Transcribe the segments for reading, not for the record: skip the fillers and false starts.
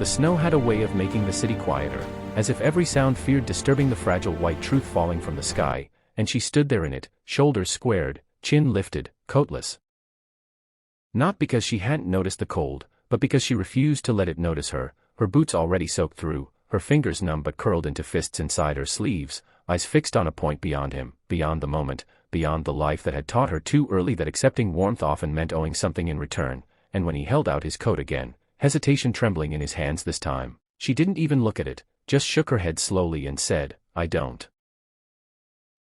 The snow had a way of making the city quieter, as if every sound feared disturbing the fragile white truth falling from the sky, and she stood there in it, shoulders squared, chin lifted, coatless. Not because she hadn't noticed the cold, but because she refused to let it notice her, her boots already soaked through, her fingers numb but curled into fists inside her sleeves, eyes fixed on a point beyond him, beyond the moment, beyond the life that had taught her too early that accepting warmth often meant owing something in return. And when he held out his coat again, hesitation trembling in his hands this time, she didn't even look at it, just shook her head slowly and said, "I don't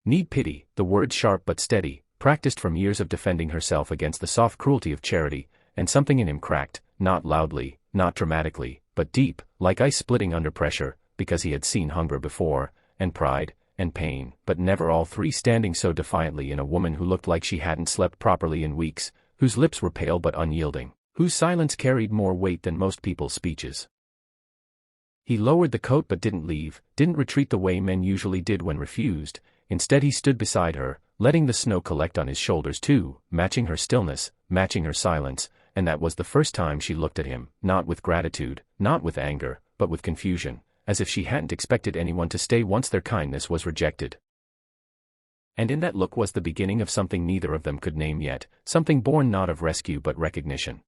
need pity," the word sharp but steady, practiced from years of defending herself against the soft cruelty of charity, and something in him cracked, not loudly, not dramatically, but deep, like ice splitting under pressure, because he had seen hunger before, and pride, and pain, but never all three standing so defiantly in a woman who looked like she hadn't slept properly in weeks, whose lips were pale but unyielding, whose silence carried more weight than most people's speeches. He lowered the coat but didn't leave, didn't retreat the way men usually did when refused. Instead he stood beside her, letting the snow collect on his shoulders too, matching her stillness, matching her silence, and that was the first time she looked at him, not with gratitude, not with anger, but with confusion, as if she hadn't expected anyone to stay once their kindness was rejected. And in that look was the beginning of something neither of them could name yet, something born not of rescue but recognition.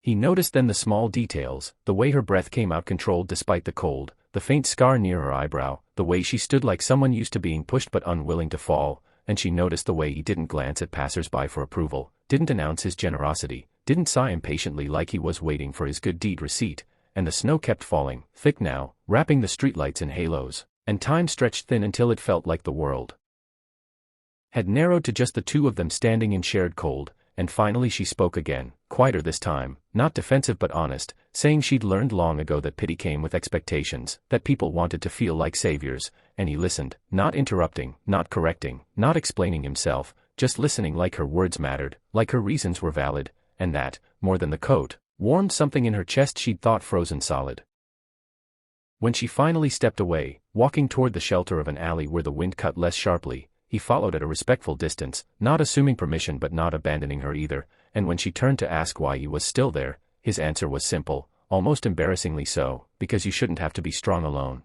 He noticed then the small details, the way her breath came out controlled despite the cold, the faint scar near her eyebrow, the way she stood like someone used to being pushed but unwilling to fall, and she noticed the way he didn't glance at passers-by for approval, didn't announce his generosity, didn't sigh impatiently like he was waiting for his good deed receipt, and the snow kept falling, thick now, wrapping the streetlights in halos, and time stretched thin until it felt like the world had narrowed to just the two of them standing in shared cold, and finally she spoke again, quieter this time, not defensive but honest, saying she'd learned long ago that pity came with expectations, that people wanted to feel like saviors, and he listened, not interrupting, not correcting, not explaining himself, just listening like her words mattered, like her reasons were valid, and that, more than the coat, warmed something in her chest she'd thought frozen solid. When she finally stepped away, walking toward the shelter of an alley where the wind cut less sharply, he followed at a respectful distance, not assuming permission but not abandoning her either, and when she turned to ask why he was still there, his answer was simple, almost embarrassingly so, because you shouldn't have to be strong alone.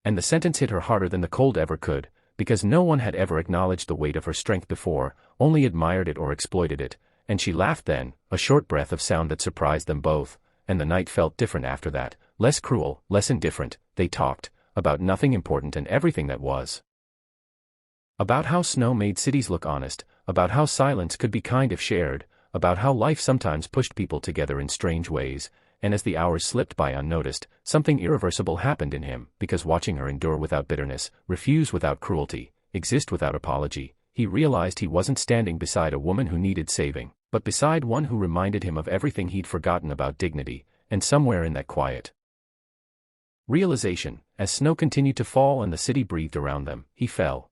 And the sentence hit her harder than the cold ever could, because no one had ever acknowledged the weight of her strength before, only admired it or exploited it, and she laughed then, a short breath of sound that surprised them both, and the night felt different after that, less cruel, less indifferent. They talked about nothing important and everything that was. About how snow made cities look honest, about how silence could be kind if shared, about how life sometimes pushed people together in strange ways, and as the hours slipped by unnoticed, something irreversible happened in him, because watching her endure without bitterness, refuse without cruelty, exist without apology, he realized he wasn't standing beside a woman who needed saving, but beside one who reminded him of everything he'd forgotten about dignity, and somewhere in that quiet realization, as snow continued to fall and the city breathed around them, he fell.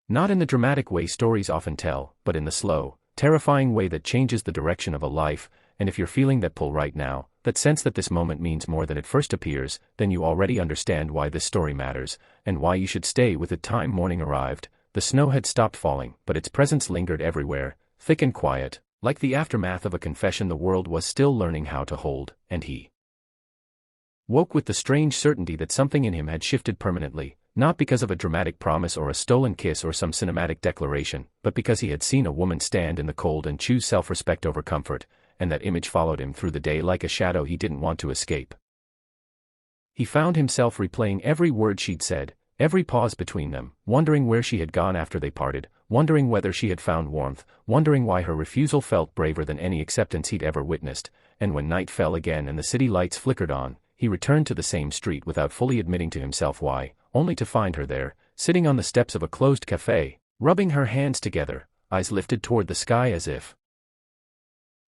Not in the dramatic way stories often tell, but in the slow, terrifying way that changes the direction of a life, and if you're feeling that pull right now, that sense that this moment means more than it first appears, then you already understand why this story matters, and why you should stay with it. Time morning arrived, the snow had stopped falling, but its presence lingered everywhere, thick and quiet, like the aftermath of a confession the world was still learning how to hold, and he woke with the strange certainty that something in him had shifted permanently. Not because of a dramatic promise or a stolen kiss or some cinematic declaration, but because he had seen a woman stand in the cold and choose self-respect over comfort, and that image followed him through the day like a shadow he didn't want to escape. He found himself replaying every word she'd said, every pause between them, wondering where she had gone after they parted, wondering whether she had found warmth, wondering why her refusal felt braver than any acceptance he'd ever witnessed, and when night fell again and the city lights flickered on, he returned to the same street without fully admitting to himself why, only to find her there, sitting on the steps of a closed cafe, rubbing her hands together, eyes lifted toward the sky as if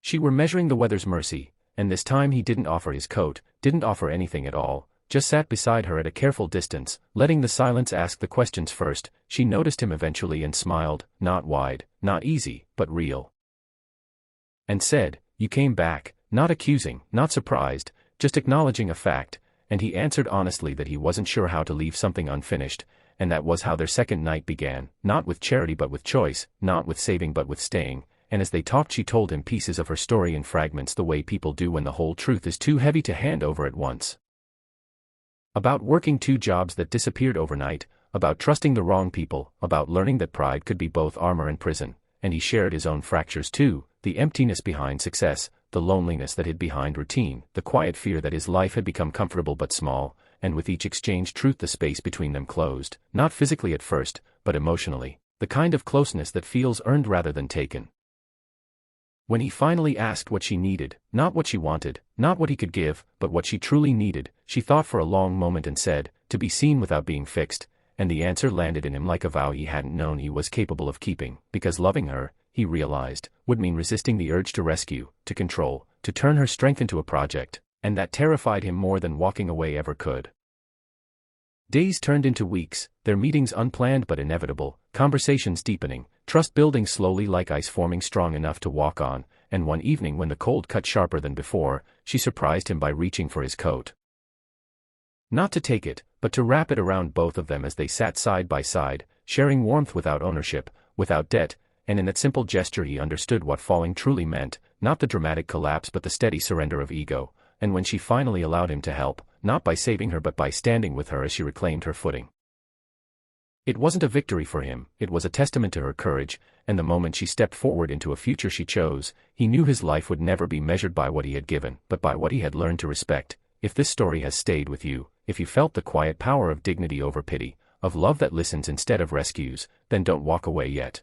she were measuring the weather's mercy, and this time he didn't offer his coat, didn't offer anything at all, just sat beside her at a careful distance, letting the silence ask the questions first. She noticed him eventually and smiled, not wide, not easy, but real, and said, "You came back," not accusing, not surprised, just acknowledging a fact. And he answered honestly that he wasn't sure how to leave something unfinished, and that was how their second night began, not with charity but with choice, not with saving but with staying, and as they talked she told him pieces of her story in fragments the way people do when the whole truth is too heavy to hand over at once. About working 2 jobs that disappeared overnight, about trusting the wrong people, about learning that pride could be both armor and prison, and he shared his own fractures too, the emptiness behind success, the loneliness that hid behind routine, the quiet fear that his life had become comfortable but small, and with each exchanged truth the space between them closed, not physically at first, but emotionally, the kind of closeness that feels earned rather than taken. When he finally asked what she needed, not what she wanted, not what he could give, but what she truly needed, she thought for a long moment and said, to be seen without being fixed, and the answer landed in him like a vow he hadn't known he was capable of keeping, because loving her, he realized, would mean resisting the urge to rescue, to control, to turn her strength into a project, and that terrified him more than walking away ever could. Days turned into weeks, their meetings unplanned but inevitable, conversations deepening, trust building slowly like ice forming strong enough to walk on, and one evening when the cold cut sharper than before, she surprised him by reaching for his coat. Not to take it, but to wrap it around both of them as they sat side by side, sharing warmth without ownership, without debt, and in that simple gesture he understood what falling truly meant, not the dramatic collapse but the steady surrender of ego, and when she finally allowed him to help, not by saving her but by standing with her as she reclaimed her footing. It wasn't a victory for him, it was a testament to her courage, and the moment she stepped forward into a future she chose, he knew his life would never be measured by what he had given, but by what he had learned to respect. If this story has stayed with you, if you felt the quiet power of dignity over pity, of love that listens instead of rescues, then don't walk away yet.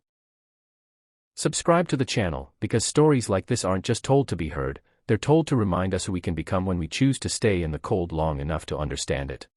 Subscribe to the channel, because stories like this aren't just told to be heard, they're told to remind us who we can become when we choose to stay in the cold long enough to understand it.